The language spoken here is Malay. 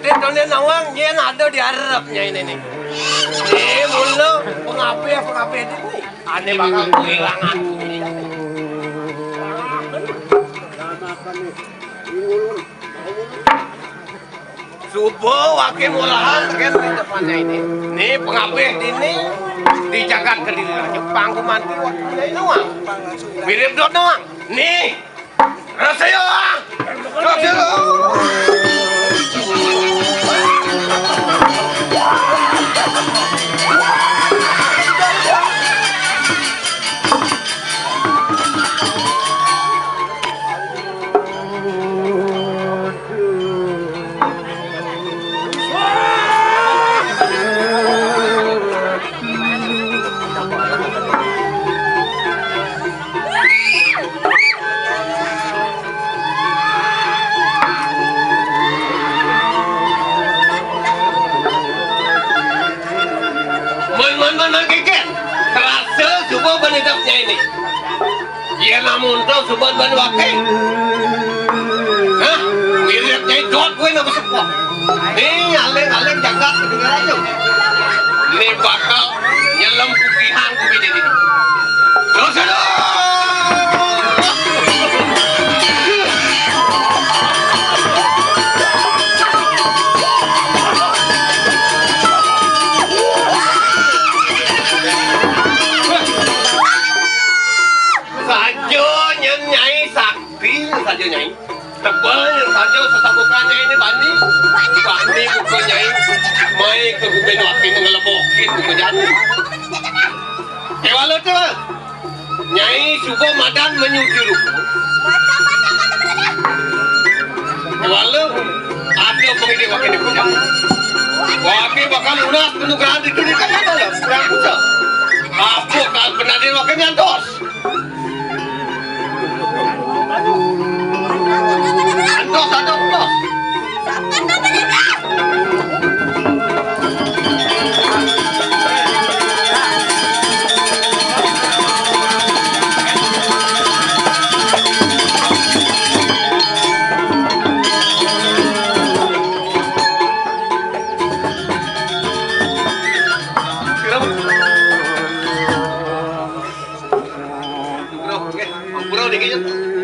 Tone nawang yen ada di arepnya ini nih. Mulu pengapi ini. Ane bakal kehilangan. Subuh wakil murahan kan di depannya ini. Nih pengapi ini dijagat ke diri Jepang kumanti wakilnya nawang. Mirip dot nawang. Nih. Rasayo. Rasayo. Benedapnya ini, dia namun tahu sobat banwake. Hah? Miripnya itu gue nak bersepak. Nih, aleng jaga kedengaran tu. Ini bakal nyelam pupihan ku bini ini. Terus saja nyai tebal yang saja sesabukannya ini bani buku nyai mai ke guben wakil mengelebokin buku jadi kewala tu nyai subuh madan menyuci ruku kewala ada pengidik wakil di punya wakil bakal lunas penugahan itu di kanan dalam kurang puja apa kalau penadir wakil nyantos Antos. Pura dikit.